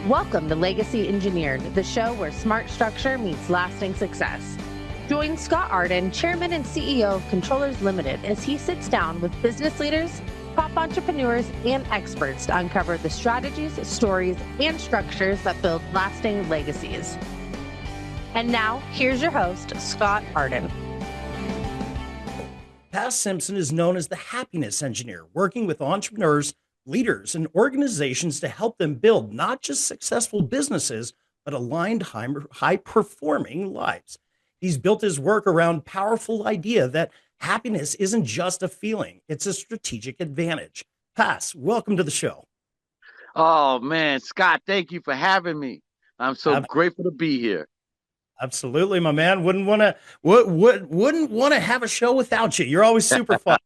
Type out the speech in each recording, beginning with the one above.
Welcome to Legacy Engineered, the show where smart structure meets lasting success. Join Scott Arden, Chairman and CEO of Controllers Limited, as he sits down with business leaders, top entrepreneurs, and experts to uncover the strategies, stories, and structures that build lasting legacies. And now, here's your host, Scott Arden. Pas Simpson is known as the happiness engineer, working with entrepreneurs, leaders, and organizations to help them build not just successful businesses, but aligned, high-performing lives. He's built his work around powerful idea that happiness isn't just a feeling, it's a strategic advantage. Pas, welcome to the show. Oh man, Scott, thank you for having me. I'm so grateful to be here. Absolutely, my man. Wouldn't want to have a show without you. You're always super fun.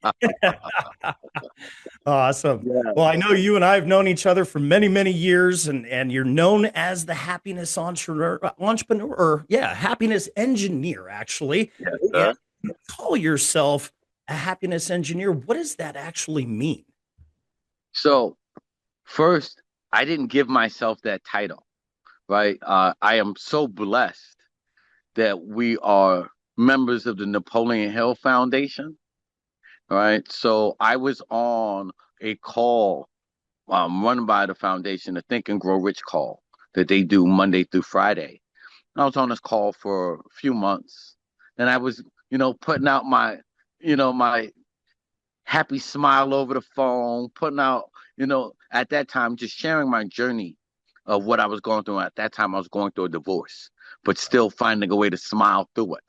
Awesome. Yeah. Well, I know you and I have known each other for many, many years, and you're known as the happiness entrepreneur. Yeah, happiness engineer, actually. Yes, And you call yourself a happiness engineer. What does that actually mean? So first, I didn't give myself that title, right? I am so blessed that we are members of the Napoleon Hill Foundation, right? So I was on a call run by the foundation, the Think and Grow Rich call that they do Monday through Friday. I was on this call for a few months, and I was, putting out my happy smile over the phone, putting out, at that time, just sharing my journey of what I was going through. At that time, I was going through a divorce, but still finding a way to smile through it.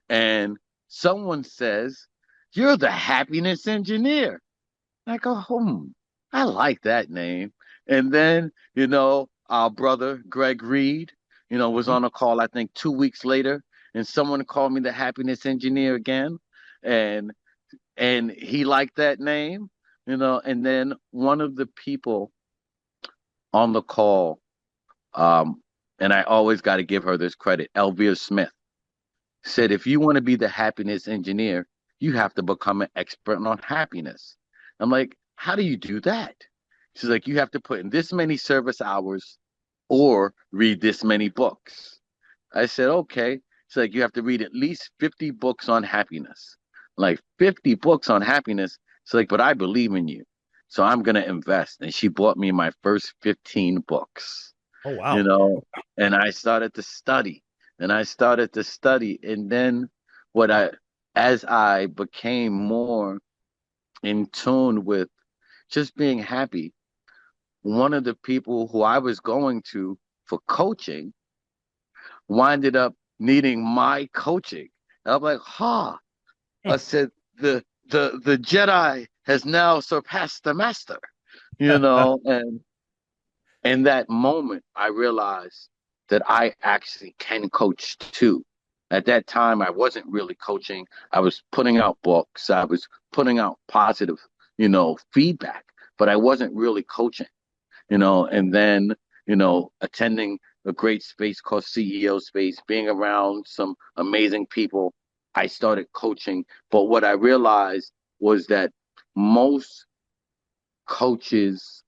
And someone says, "You're the happiness engineer." I go, I like that name. And then, our brother, Greg Reed, was on a call, I think 2 weeks later, and someone called me the happiness engineer again. And he liked that name, and then one of the people on the call, and I always got to give her this credit, Elvira Smith, said, if you want to be the happiness engineer, you have to become an expert on happiness. I'm like, how do you do that? She's like, you have to put in this many service hours or read this many books. I said, okay. She's like, you have to read at least 50 books on happiness. Like 50 books on happiness. She's like, but I believe in you, so I'm going to invest. And she bought me my first 15 books. Oh, wow. And I started to study. And then as I became more in tune with just being happy, one of the people who I was going to for coaching winded up needing my coaching. And I'm like, I said, the Jedi has now surpassed the master, and in that moment, I realized that I actually can coach too. At that time, I wasn't really coaching. I was putting out books. I was putting out positive, feedback, but I wasn't really coaching, and then, attending a great space called CEO Space, being around some amazing people, I started coaching. But what I realized was that most coaches,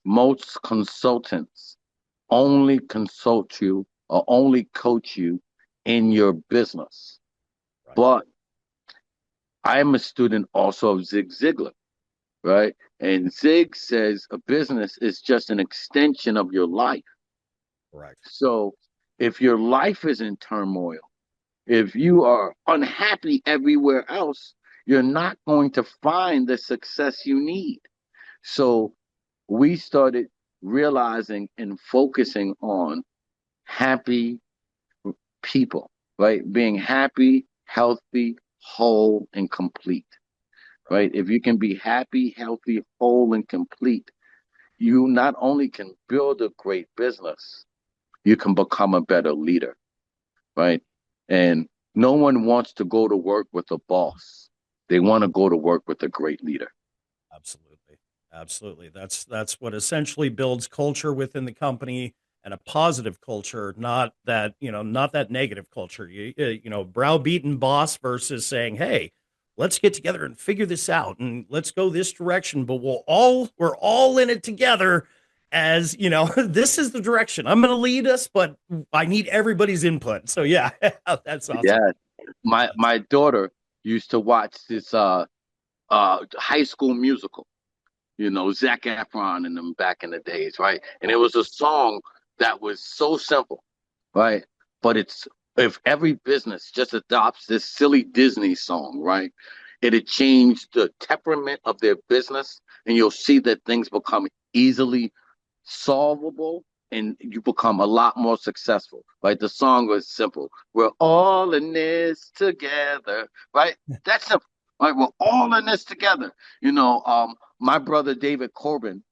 most consultants only consult you or only coach you in your business. Right. But I am a student also of Zig Ziglar, right? And Zig says a business is just an extension of your life. Correct. So if your life is in turmoil, if you are unhappy everywhere else, you're not going to find the success you need. So we started realizing and focusing on happy people, right? Being happy, healthy, whole, and complete, right? If you can be happy, healthy, whole, and complete, you not only can build a great business, you can become a better leader, right? And no one wants to go to work with a boss. They want to go to work with a great leader. Absolutely. That's what essentially builds culture within the company, and a positive culture, not that, not that negative culture. Browbeaten boss versus saying, hey, let's get together and figure this out and let's go this direction, but we're all in it together. as you know, this is the direction I'm going to lead us, but I need everybody's input. So yeah, that's awesome. Yeah. My That's, my daughter used to watch this High School Musical, Zac Efron and them back in the days, right? And it was a song that was so simple, right? But it's if every business just adopts this silly Disney song, right? It'd change the temperament of their business, and you'll see that things become easily solvable and you become a lot more successful, right? The song was simple. We're all in this together, right? That's simple, right? We're all in this together. My brother David Corbin,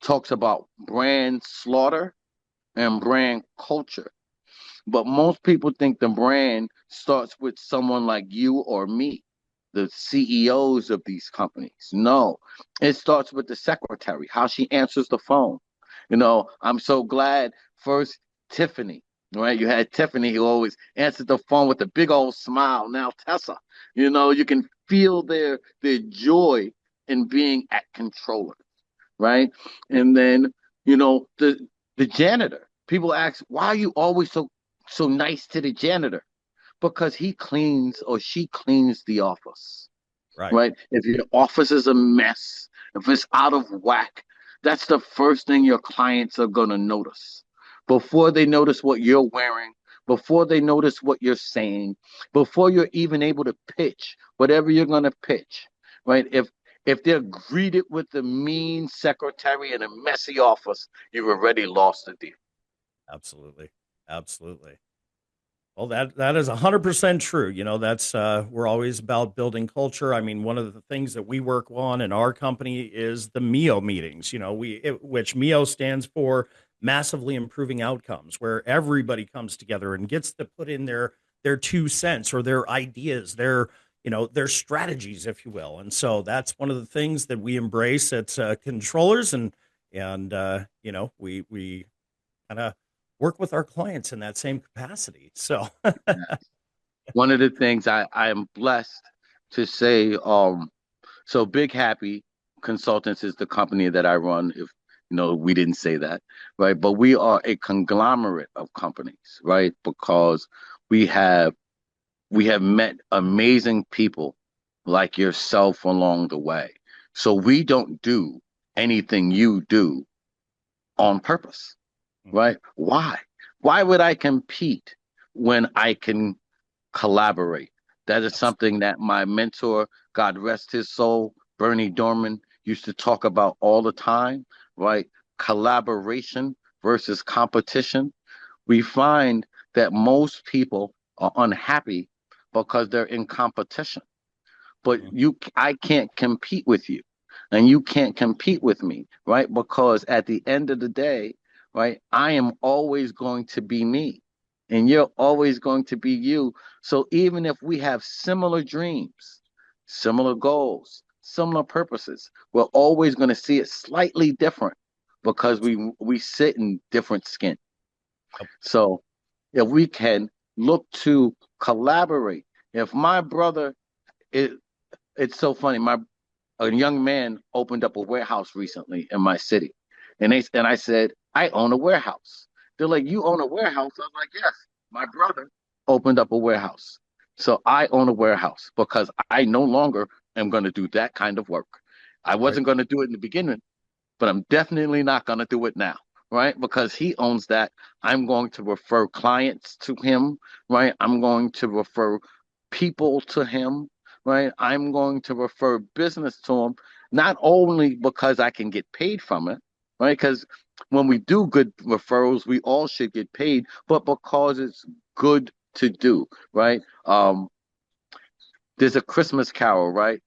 talks about brand slaughter and brand culture. But most people think the brand starts with someone like you or me, the CEOs of these companies. No, it starts with the secretary, how she answers the phone. I'm so glad first Tiffany, right? You had Tiffany who always answered the phone with a big old smile. Now Tessa, you can feel their joy in being at controller, right? And then, the janitor. People ask, why are you always so nice to the janitor? Because he cleans or she cleans the office, right. right? If your office is a mess, if it's out of whack, that's the first thing your clients are going to notice. Before they notice what you're wearing, before they notice what you're saying, before you're even able to pitch whatever you're going to pitch, right? If they're greeted with a mean secretary in a messy office, you've already lost the deal. Absolutely. Absolutely. Well, that is 100% true. That's we're always about building culture. I mean, one of the things that we work on in our company is the MEO meetings. Which MEO stands for massively improving outcomes, where everybody comes together and gets to put in their 2 cents or their ideas, their strategies, if you will. And so that's one of the things that we embrace at controllers, and we kind of work with our clients in that same capacity. So, One of the things I am blessed to say, so Big Happy Consultants is the company that I run. If we didn't say that, right? But we are a conglomerate of companies, right? Because we have we have met amazing people like yourself along the way. So we don't do anything you do on purpose, right? Why? Why would I compete when I can collaborate? That is something that my mentor, God rest his soul, Bernie Dorman, used to talk about all the time, right? Collaboration versus competition. We find that most people are unhappy because they're in competition. But I can't compete with you, and you can't compete with me, right? Because at the end of the day, right, I am always going to be me, and you're always going to be you. So even if we have similar dreams, similar goals, similar purposes, we're always going to see it slightly different because we sit in different skin. So if we can look to collaborate, if my brother, it, it's so funny. A young man opened up a warehouse recently in my city, and I said, I own a warehouse. They're like, you own a warehouse? I was like, yes. My brother opened up a warehouse, so I own a warehouse because I no longer am going to do that kind of work. I Right. wasn't going to do it in the beginning, but I'm definitely not going to do it now, right? Because he owns that. I'm going to refer clients to him, right? I'm going to refer people to him, right? I'm going to refer business to him, not only because I can get paid from it, right? Because when we do good referrals, we all should get paid, but because it's good to do, right? There's a Christmas carol, right?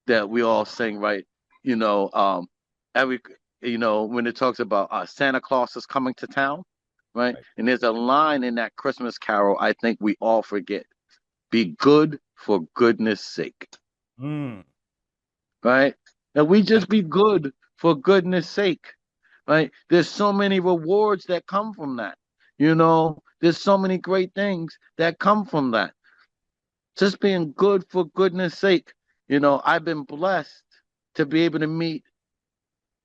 That we all sing, right? You know, every when it talks about Santa Claus is coming to town, right? Right. And there's a line in that Christmas carol I think we all forget: "Be good for goodness sake," Mm. right? And we just be good for goodness sake, right? There's so many rewards that come from that. There's so many great things that come from that. Just being good for goodness sake. I've been blessed to be able to meet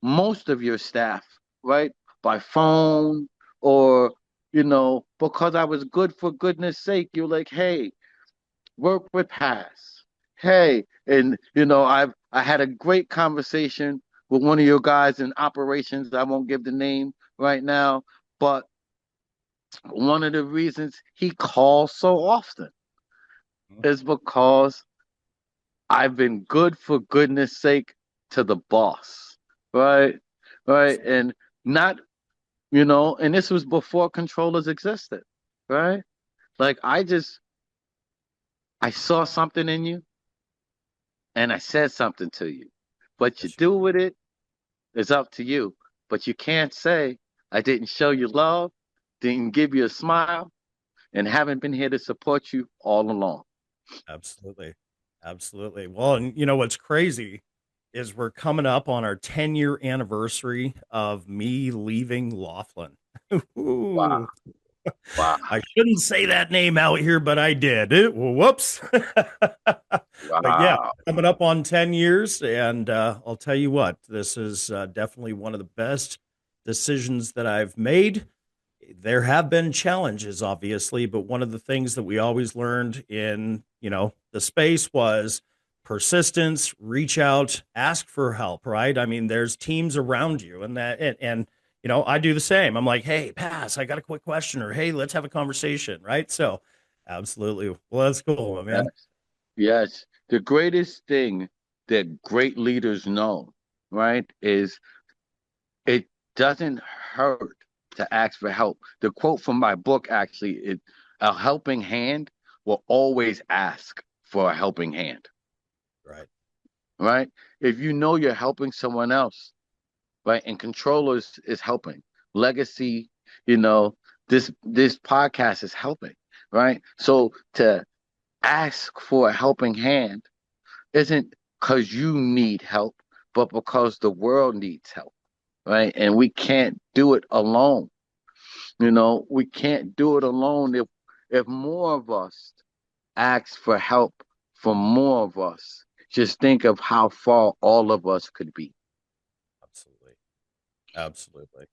most of your staff, right? By phone or, because I was good for goodness sake, you're like, hey, work with Pass. Hey, and I had a great conversation with one of your guys in operations. I won't give the name right now, but one of the reasons he calls so often is because I've been good for goodness sake to the boss, right? Right. And not, and this was before controllers existed, right? Like I saw something in you and I said something to you. What you Yes, do with it is up to you. But you can't say, I didn't show you love, didn't give you a smile, and haven't been here to support you all along. absolutely. Absolutely. Well, and you know what's crazy is we're coming up on our 10-year anniversary of me leaving Laughlin. Wow. Ooh, Wow. I shouldn't say that name out here, but I did. Whoops. But yeah, Wow. coming up on 10 years. And I'll tell you what, this is definitely one of the best decisions that I've made. There have been challenges, obviously, but one of the things that we always learned in, the space was persistence, reach out, ask for help, right? I mean, there's teams around you and I do the same. I'm like, hey, Pass, I got a quick question, or hey, let's have a conversation, right? So absolutely. Well, that's cool, man. Yes. Yes. The greatest thing that great leaders know, right, is it doesn't hurt to ask for help. The quote from my book actually is a helping hand will always ask for a helping hand, Right. right? If you know you're helping someone else, right? And controllers is helping. Legacy, you know, this podcast is helping, right? So to ask for a helping hand isn't because you need help, but because the world needs help, right? And we can't do it alone. We can't do it alone. If more of us ask for help from more of us, just think of how far all of us could be. Absolutely. Absolutely.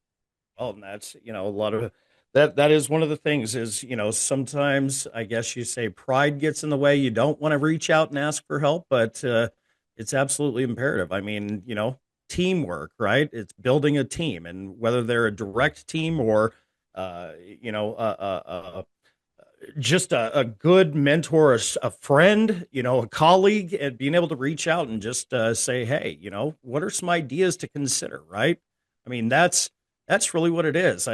Well, and that's, a lot of that is one of the things is, sometimes I guess you say pride gets in the way. You don't want to reach out and ask for help, but it's absolutely imperative. I mean, teamwork, right? It's building a team, and whether they're a direct team or, uh, you know, uh, uh, uh, just a good mentor, a friend, a colleague, and being able to reach out and just say, hey, what are some ideas to consider, right? I mean, that's really what it is.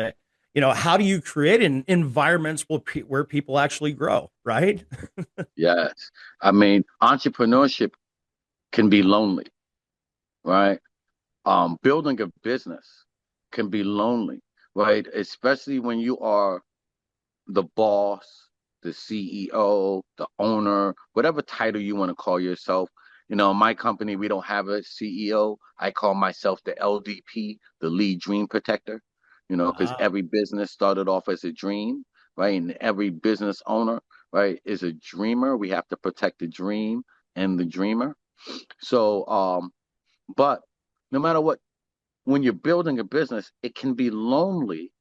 How do you create environments where people actually grow, right? Yes. I mean, entrepreneurship can be lonely, right? Building a business can be lonely, right? Especially when you are the boss, the CEO, the owner, whatever title you want to call yourself. My company, we don't have a CEO. I call myself the LDP, the lead dream protector, because Ah, every business started off as a dream, right? And every business owner, right, is a dreamer. We have to protect the dream and the dreamer. So, but no matter what, when you're building a business, it can be lonely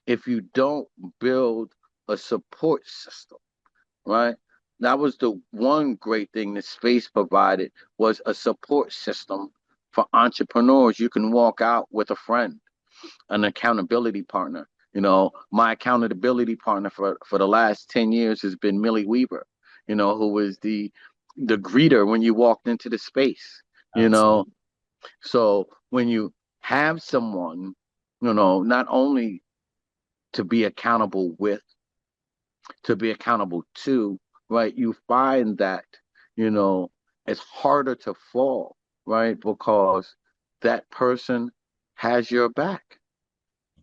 if you don't build a support system, right? That was the one great thing that space provided was a support system for entrepreneurs. You can walk out with a friend, an accountability partner. My accountability partner for the last 10 years has been Millie Weaver, who was the greeter when you walked into the space, you know. absolutely. So when you have someone, not only to be accountable with, to be accountable to, right? You find that, you know, it's harder to fall, right? Because that person has your back,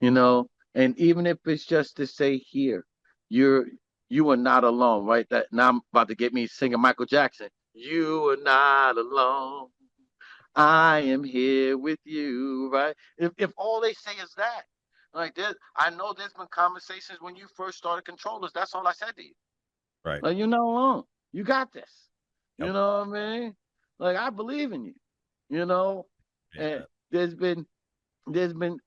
and even if it's just to say here, you're you are not alone, right? That now I'm about to get me singing Michael Jackson. You are not alone. I am here with you, right? If all they say is that, like this, I know there's been conversations when you first started controllers. That's all I said to you. Right. Like, you're not alone. You got this. You Yep. know what I mean? Like, I believe in you, you know? And Yeah. there's been there's been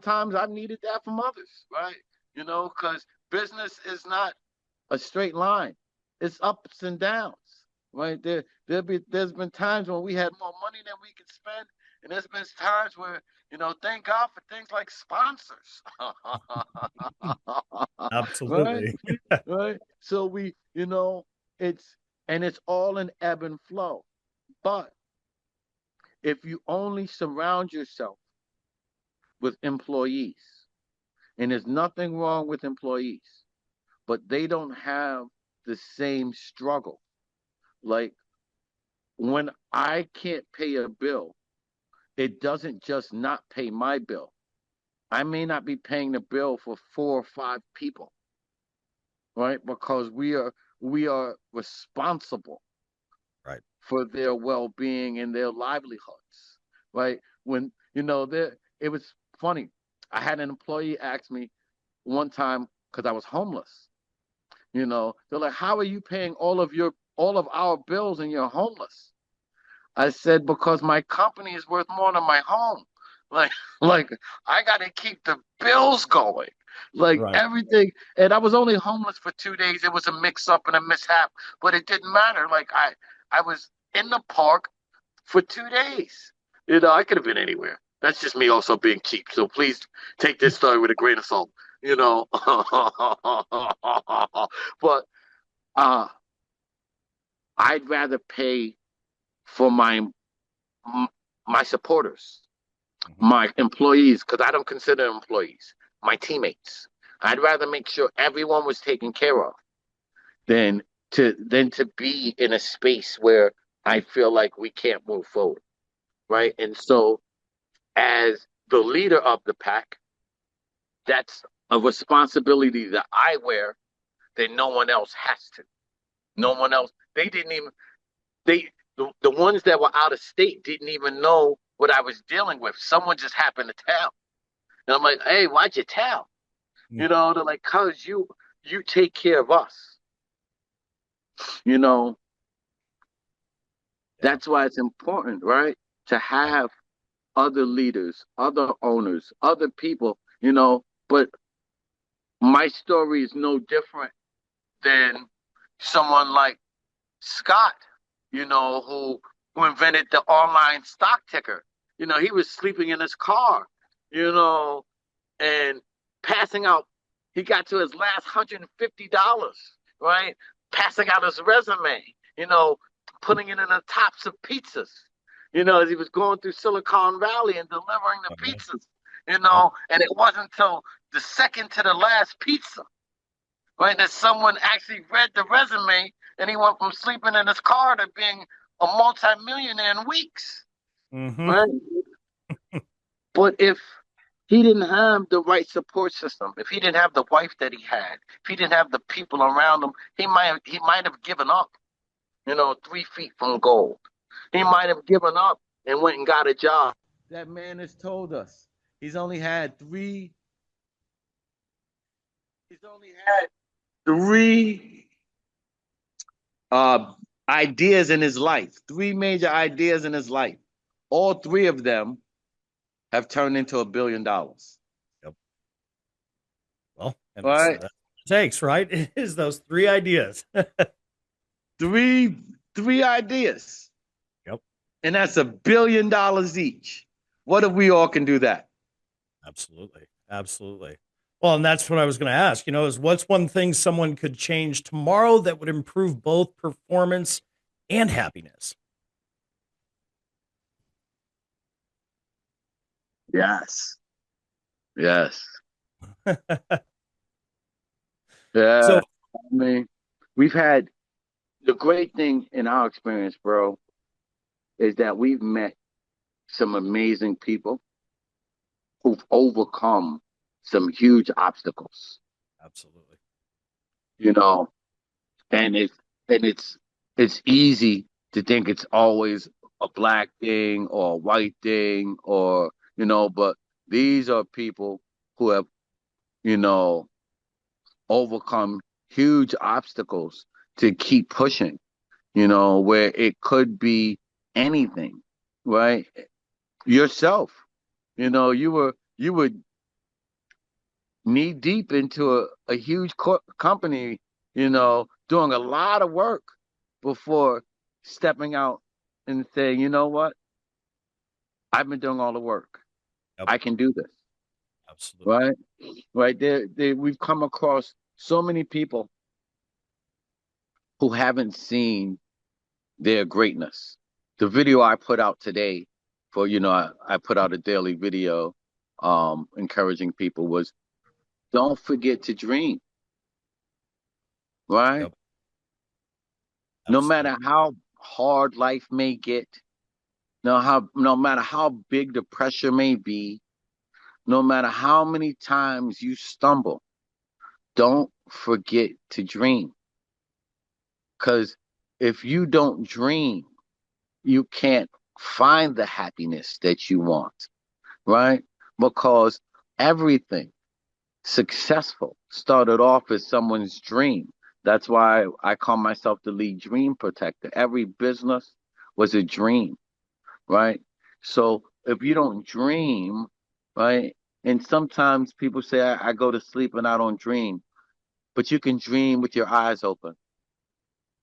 times I've needed that from others, right? Because business is not a straight line. It's ups and downs, right? There's been times when we had more money than we could spend, and there's been times where, thank God for things like sponsors. Right? Absolutely. Right? So it's it's all an ebb and flow. But if you only surround yourself with employees, and there's nothing wrong with employees, but they don't have the same struggle. Like when I can't pay a bill, it doesn't just not pay my bill. I may not be paying the bill for 4 or 5 people, right? Because we are responsible Right. for their well-being and their livelihoods, right? When there, it was funny. I had an employee ask me one time because I was homeless. They're like, "How are you paying all of our bills and you're homeless?" I said, "Because my company is worth more than my home. Like, like I got to keep the bills going, like Right. everything." And I was only homeless for 2 days. It was a mix-up and a mishap, but it didn't matter. Like I was in the park for 2 days. I could have been anywhere. That's just me also being cheap. So please take this story with a grain of salt. you know. But uh, I'd rather pay for my supporters, Mhm. my employees, because I don't consider them employees, my teammates. I'd rather make sure everyone was taken care of than to be in a space where I feel like we can't move forward, Right. right? And so, as the leader of the pack, that's a responsibility that I wear that no one else has to. No one else. They didn't even the ones that were out of state didn't even know what I was dealing with. Someone just happened to tell. And I'm like, "Hey, why'd you tell?" Mm. They're like, "Cause you take care of us." You know, Yeah. that's why it's important, right? To Right. have other leaders, other owners, other people, but my story is no different than someone like Scott, who invented the online stock ticker. He was sleeping in his car, you know, and passing out. He got to his last $150, right? Passing out his resume, putting it in the tops of pizzas, as he was going through Silicon Valley and delivering the Okay. pizzas, Yep. and it wasn't until the second to the last pizza, right, that someone actually read the resume and he went from sleeping in his car to being a multimillionaire in weeks, Hmm. right? But if he didn't have the right support system, if he didn't have the wife that he had, if he didn't have the people around him, he might have given up, 3 feet from gold. He Right. might have given up and went and got a job. That man has told us he's only had three. He's only had three uh, ideas in his life. Three major ideas in his life. All three of them have turned into $1 billion. Yep. Well, and All it's right, that it takes, right? It is those three ideas. three three ideas, Yep. and that's $1 billion each. What if we all can do that? Absolutely. Absolutely. Well, and that's what I was going to ask, is what's one thing someone could change tomorrow that would improve both performance and happiness? Yes, yes, yeah. So, I mean, we've had the great thing in our experience, bro, is that we've met some amazing people who've overcome some huge obstacles. absolutely. You know, and it's easy to think it's always a black thing or a white thing, or but these are people who have you know overcome huge obstacles to keep pushing, where it could be anything, right? Yourself. You were knee deep into a huge company, doing a lot of work before stepping out and saying, you know what? I've been doing all the work. Yep. I can do this. Absolutely. Right? Right there, we've come across so many people who haven't seen their greatness. The video I put out today for, I put out a daily video encouraging people was don't forget to dream, right? Yep. No Absolutely. matter how hard life may get, no matter how big the pressure may be, no matter how many times you stumble, don't forget to dream. Because if you don't dream, you can't find the happiness that you want, right? Because everything successful started off as someone's dream. That's why I call myself the lead dream protector. Every business was a dream, right? So if you don't dream, right? And sometimes people say, I go to sleep and I don't dream, but you can dream with your eyes open,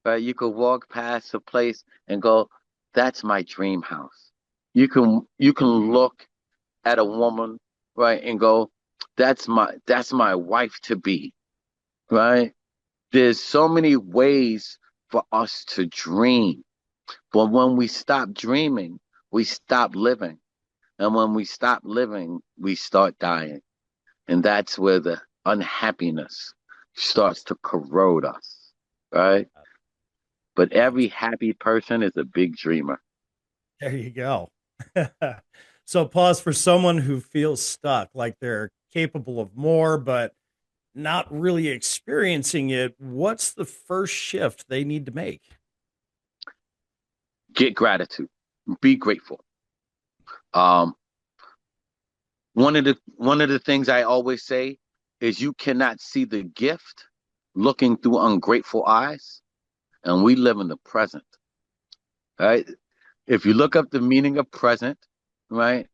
right? You could walk past a place and go, that's my dream house. You can look at a woman, right, and go, that's my wife to be, right? There's so many ways for us to dream. But when we stop dreaming, we stop living. And when we stop living, we start dying. And that's where the unhappiness starts to corrode us, right? But every happy person is a big dreamer. There you go. So pause for someone who feels stuck, like they're capable of more, but not really experiencing it. What's the first shift they need to make? Get gratitude. Be grateful. Um, one of the things I always say is you cannot see the gift looking through ungrateful eyes, and we live in the present, right? If you look up the meaning of present, right,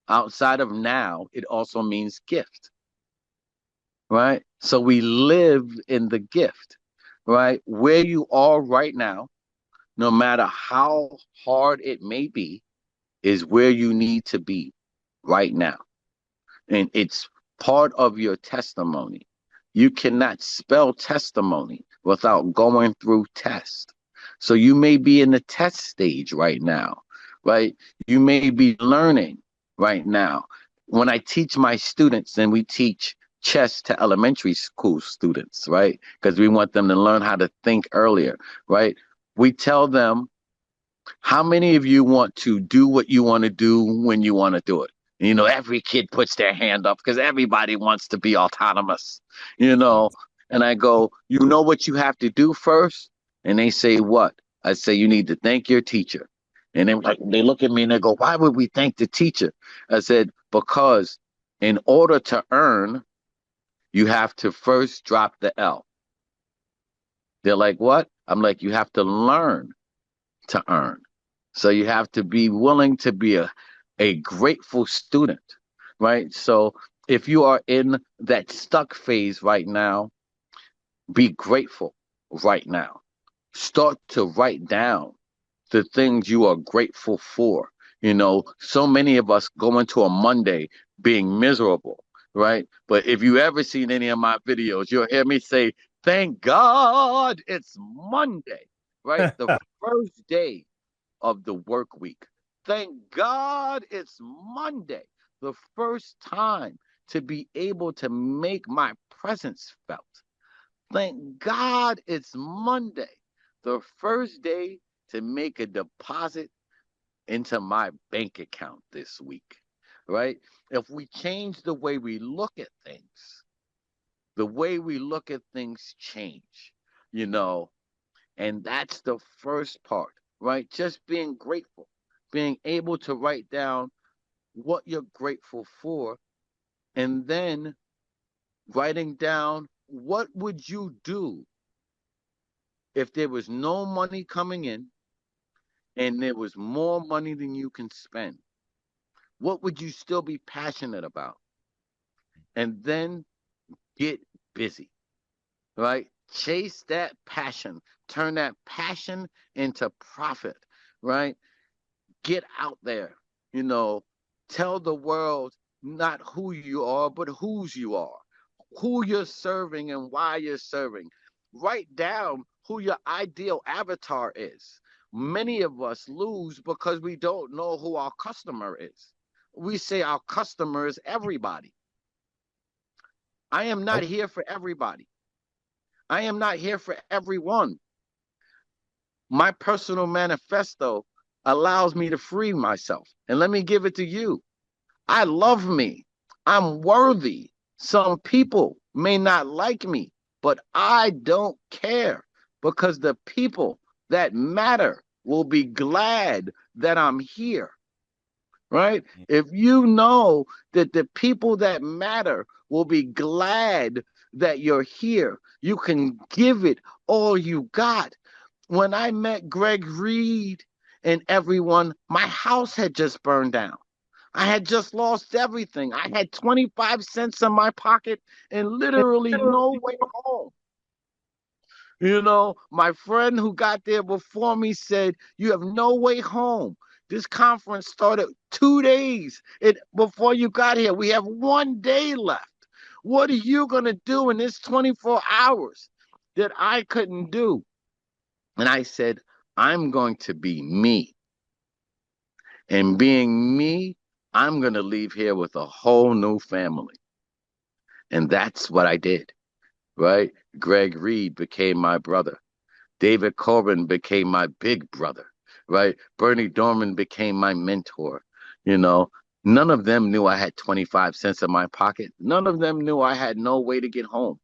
outside of now, it also means gift, right? So we live in the gift, right? Where you are right now, no matter how hard it may be, is where you need to be right now. And it's part of your testimony. You cannot spell testimony without going through test. So you may be in the test stage right now, right? You may be learning right now. When I teach my students, and we teach chess to elementary school students, right? Because we want them to learn how to think earlier, right? We tell them, how many of you want to do what you want to do when you want to do it? Every kid puts their hand up because everybody wants to be autonomous, you know. And I go, you know what you have to do first? And they say, what? I say, you need to thank your teacher. And then they look at me and they go, why would we thank the teacher? I said, because in order to earn, you have to first drop the L. They're like, what? I'm like, you have to learn to earn. So you have to be willing to be a grateful student, right? So if you are in that stuck phase right now, be grateful right now. Start to write down the things you are grateful for. So many of us go into a Monday being miserable, right? But if you ever seen any of my videos, you'll hear me say, thank God it's Monday, right? The first day of the work week. Thank God it's Monday, the first time to be able to make my presence felt. Thank God it's Monday, the first day to make a deposit into my bank account this week, right? If we change the way we look at things, the way we look at things change, you know, and that's the first part, right? Just being grateful, being able to write down what you're grateful for, and then writing down what would you do if there was no money coming in and there was more money than you can spend. What would you still be passionate about? And then get busy, right? Chase that passion, turn that passion into profit, right? Get out there, you know, tell the world not who you are, but whose you are, who you're serving and why you're serving. Write down who your ideal avatar is. Many of us lose because we don't know who our customer is. We say our customer is everybody. I am not Nope. here for everybody. I am not here for everyone. My personal manifesto allows me to free myself. And let me give it to you. I love me. I'm worthy. Some people may not like me, but I don't care because the people that matter will be glad that I'm here, right? If you know that the people that matter will be glad that you're here, you can give it all you got. When I met Greg Reed and everyone, my house had just burned down. I had just lost everything. I had 25 cents in my pocket and literally no way home. You know, my friend who got there before me said, "You have no way home. This conference started 2 days before you got here. We have 1 day left. What are you going to do in this 24 hours that I couldn't do?" And I said, "I'm going to be me. And being me, I'm going to leave here with a whole new family." And that's what I did, right? Greg Reed became my brother. David Corbin became my big brother, right? Bernie Dorman became my mentor. You know, none of them knew I had 25 cents in my pocket. None of them knew I had no way to get home.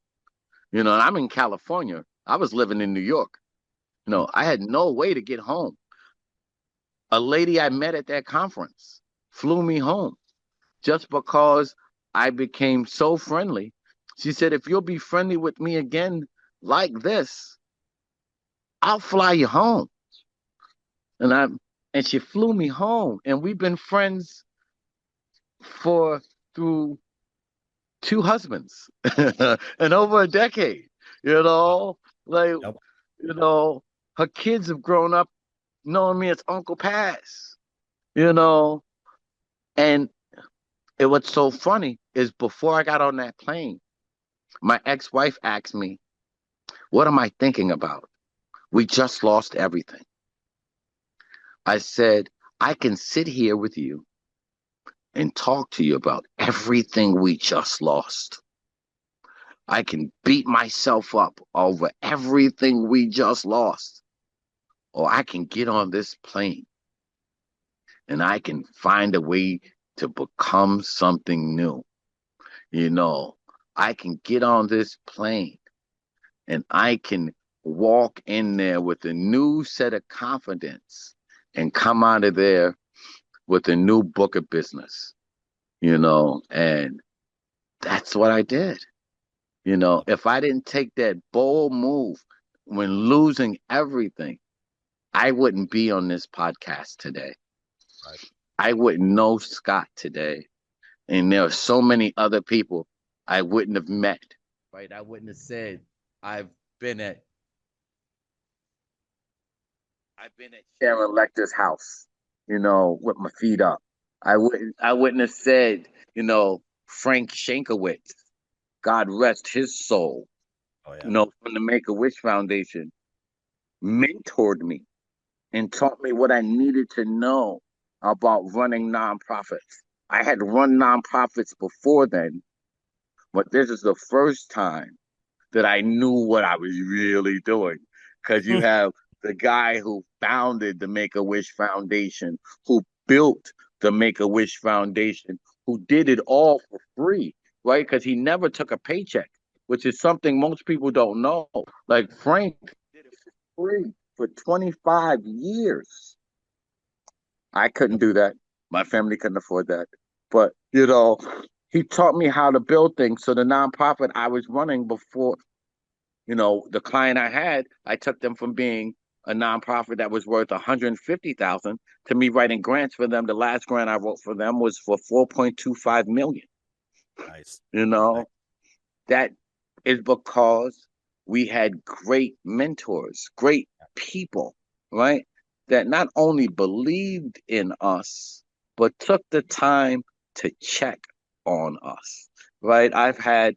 You know, and I'm in California. I was living in New York. You know, I had no way to get home. A lady I met at that conference flew me home just because I became so friendly. She said, "If you'll be friendly with me again like this, I'll fly you home." And she flew me home, and we've been friends for through two husbands and over a decade. You know, like Yep. you know, her kids have grown up knowing me as Uncle Pass. You know, and what's so funny is before I got on that plane, my ex-wife asked me, "What am I thinking about? We just lost everything." I said, "I can sit here with you and talk to you about everything we just lost. I can beat myself up over everything we just lost. Or I can get on this plane and I can find a way to become something new. You know, I can get on this plane and I can walk in there with a new set of confidence and come out of there with a new book of business, you know." And that's what I did. You know, if I didn't take that bold move when losing everything, I wouldn't be on this podcast today. Right. I wouldn't know Scott today. And there are so many other people I wouldn't have met. Right? I wouldn't have said I've been at Sharon Lecter's house, you know, with my feet up. I wouldn't have said, you know, Frank Shankowitz, God rest his soul, Oh you yeah. know, from the Make-A-Wish Foundation, mentored me and taught me what I needed to know about running nonprofits. I had run nonprofits before then, but this is the first time that I knew what I was really doing. Because you have the guy who founded the Make-A-Wish Foundation, who built the Make-A-Wish Foundation, who did it all for free, right? Because he never took a paycheck, which is something most people don't know. Like Frank did it for free for 25 years. I couldn't Yep. do that. My family couldn't afford that. But, you know, he taught me how to build things. So the nonprofit I was running before, you know, the client I had, I took them from being a nonprofit that was worth 150,000 to me writing grants for them. The last grant I wrote for them was for 4.25 million. Nice. You know, that is because we had great mentors, great people, right? That not only believed in us, but took the time to check on us, right? I've had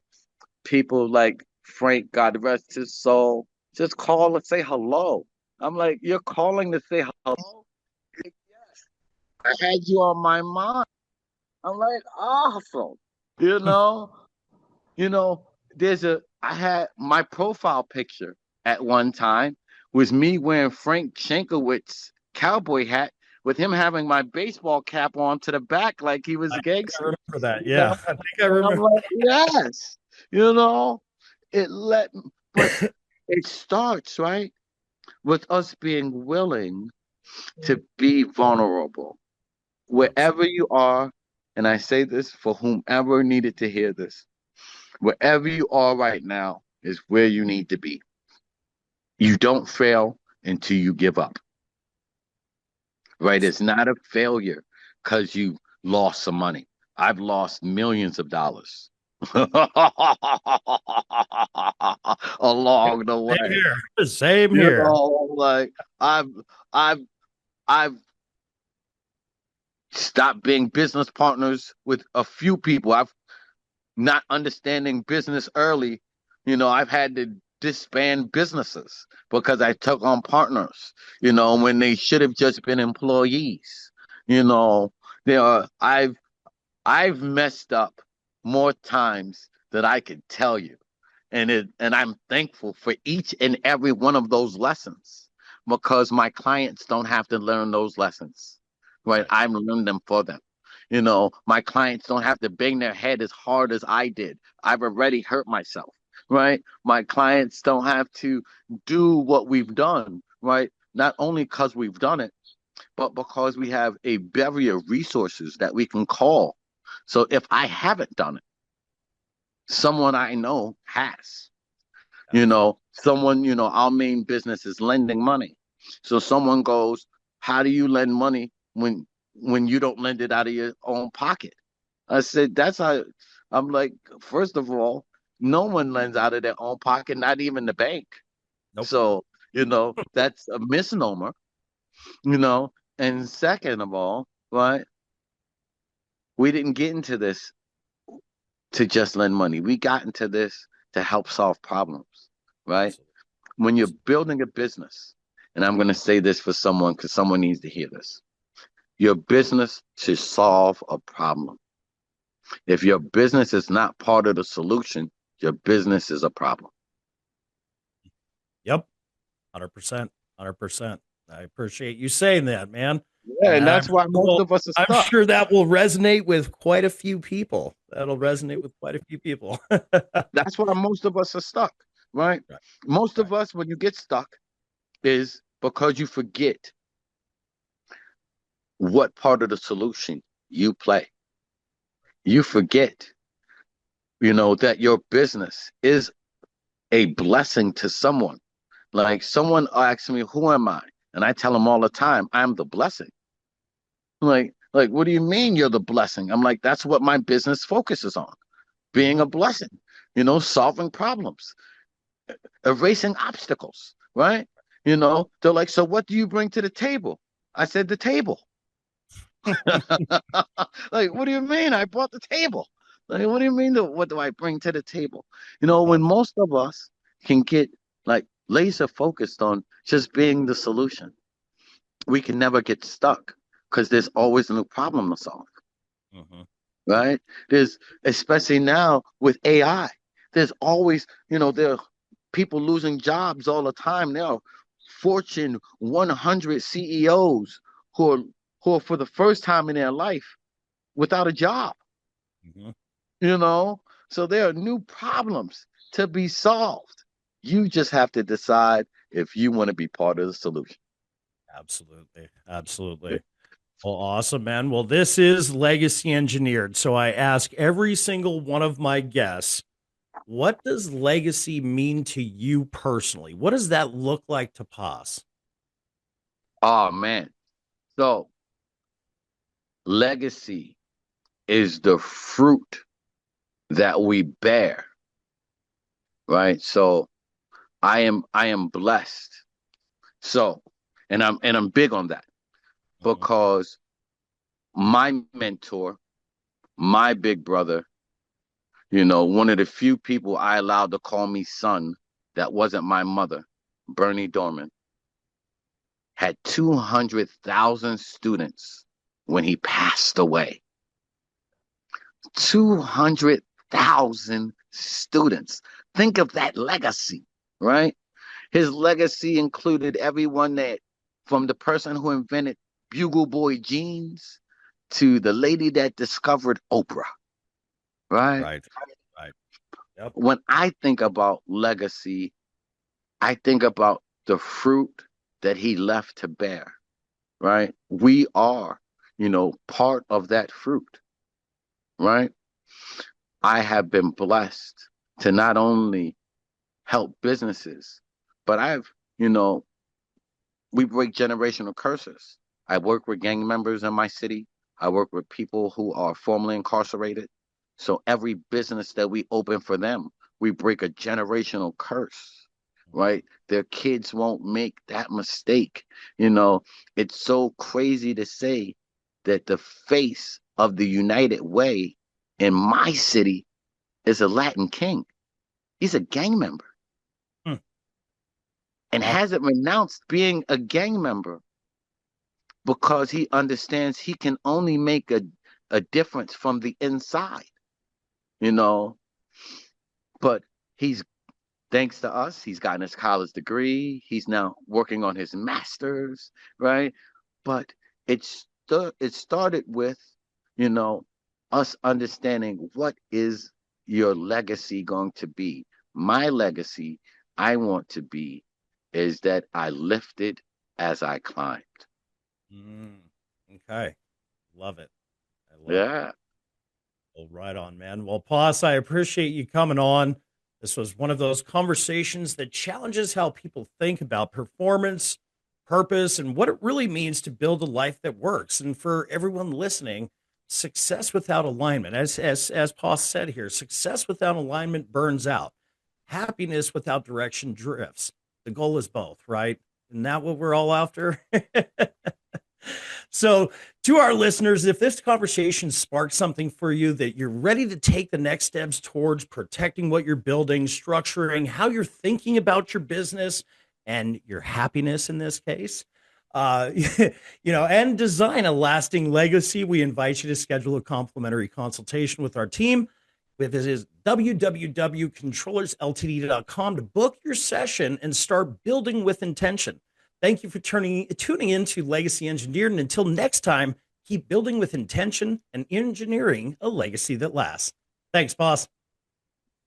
people like Frank, God rest his soul, just call and say hello. I'm like, you're calling to say hello? Like, yes, I had you on my mind. I'm like, awesome. You know, you know, I had my profile picture at one time was me wearing Frank Shankowitz cowboy hat with him having my baseball cap on to the back like he was I a think I gangster. remember that. You know? Yeah, I think I And I'm remember. like, yes, you know, it let, but it starts, right, with us being willing to be vulnerable wherever Absolutely. you are. And I say this for whomever needed to hear this. Wherever you are right now is where you need to be. You don't fail until you give up, right? It's not a failure because you lost some money. I've lost millions of dollars along the Same way. here. Same You here. know, like I've I've I've stopped being business partners with a few people. I've not understanding business early, I've had to disband businesses because I took on partners, when they should have just been employees. You know, there are I've messed up more times than I can tell you. And I'm thankful for each and every one of those lessons because my clients don't have to learn those lessons. Right? Right. I've learned them for them. My clients don't have to bang their head as hard as I did. I've already hurt myself. Right? My clients don't have to do what we've done, right? Not only because we've done it, but because we have a bevy of resources that we can call. So if I haven't done it, someone I know has. Someone, our main business is lending money. So someone goes, how do you lend money when you don't lend it out of your own pocket? I said, that's how. I'm like, first of all, no one lends out of their own pocket, not even the bank. Nope. So, that's a misnomer, you know. And second of all, right, we didn't get into this to just lend money. We got into this to help solve problems, right? Absolutely. When you're Absolutely. building a business, and I'm going to say this for someone because someone needs to hear this, your business should solve a problem. If your business is not part of the solution, your business is a problem. Yep. 100%. 100%. I appreciate you saying that, man. Yeah, And and that's why most of us are I'm stuck. sure that will resonate with quite a few people. That'll resonate with quite a few people. That's why most of us are stuck, right? Right. Most Right. of us, when you get stuck, is because you forget what part of the solution you play. You forget, that your business is a blessing to someone. Like someone asks me, who am I? And I tell them all the time, I'm the blessing. Like, what do you mean you're the blessing? I'm like, that's what my business focuses on, being Mhm. a blessing, solving problems, erasing obstacles, right? They're like, so what do you bring to the table? I said, the table. Like, what do you mean? I brought the table. Like, what do you mean? What do I bring to the table? When most of us can get like laser focused on just being the solution, we can never get stuck because there's always a new problem to solve, Mhm. right? There's, especially now with AI, there's always, there are people losing jobs all the time. There are Fortune 100 CEOs who are who are for the first time in their life without a job, Mhm. you know? So there are new problems to be solved. You just have to decide if you want to be part of the solution. Absolutely. Absolutely. Well, awesome, man. Well, this is Legacy Engineered. So I ask every single one of my guests, what does legacy mean to you personally? What does that look like to Pas? Oh man. So legacy is the fruit that we bear, right? So I am blessed. So, and I'm big on that Mhm. because my mentor, my big brother, one of the few people I allowed to call me son that wasn't my mother, Bernie Dorman, had 200,000 students when he passed away. 200,000 students. Think of that legacy, right? His legacy included everyone that, from the person who invented Bugle Boy jeans to the lady that discovered Oprah, right? Right. Right. Yep. When I think about legacy, I think about the fruit that he left to bear, right? We are, part of that fruit, right? I have been blessed to not only help businesses, but you know, we break generational curses. I work with gang members in my city. I work with people who are formerly incarcerated. So every business that we open for them, we break a generational curse, right? Their kids won't make that mistake. You know, it's so crazy to say that the face of the United Way in my city is a Latin king. He's a gang member Hmm. and Wow. hasn't renounced being a gang member because he understands he can only make a difference from the inside, you know. But he's, thanks to us, he's gotten his college degree. He's now working on his master's, right? But it started with, you know, us understanding what is your legacy going to be. My legacy, I want to be, is that I lifted as I climbed. Mm. Okay. Love it. I love it. Yeah. Well, right on, man. Well, Pas, I appreciate you coming on. This was one of those conversations that challenges how people think about performance, purpose, and what it really means to build a life that works. And for everyone listening, success without alignment, as Pas said here, success without alignment burns out. Happiness without direction drifts. The goal is both, right? Isn't that what we're all after? So, to our listeners, if this conversation sparked something for you that you're ready to take the next steps towards protecting what you're building, structuring how you're thinking about your business and your happiness in this case, and design a lasting legacy, we invite you to schedule a complimentary consultation with our team. Visit www.controllersltd.com to book your session and start building with intention. Thank you for tuning into Legacy Engineered. And until next time, keep building with intention and engineering a legacy that lasts. Thanks, boss.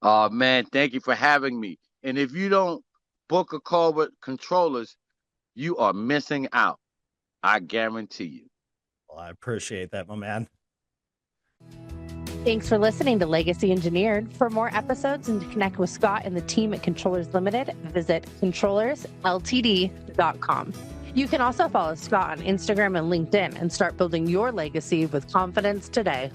Oh man, thank you for having me. And if you don't book a call with controllers, you are missing out. I guarantee you. Well, I appreciate that, my man. Thanks for listening to Legacy Engineered. For more episodes and to connect with Scott and the team at Controllers Limited, visit controllersltd.com. You can also follow Scott on Instagram and LinkedIn and start building your legacy with confidence today.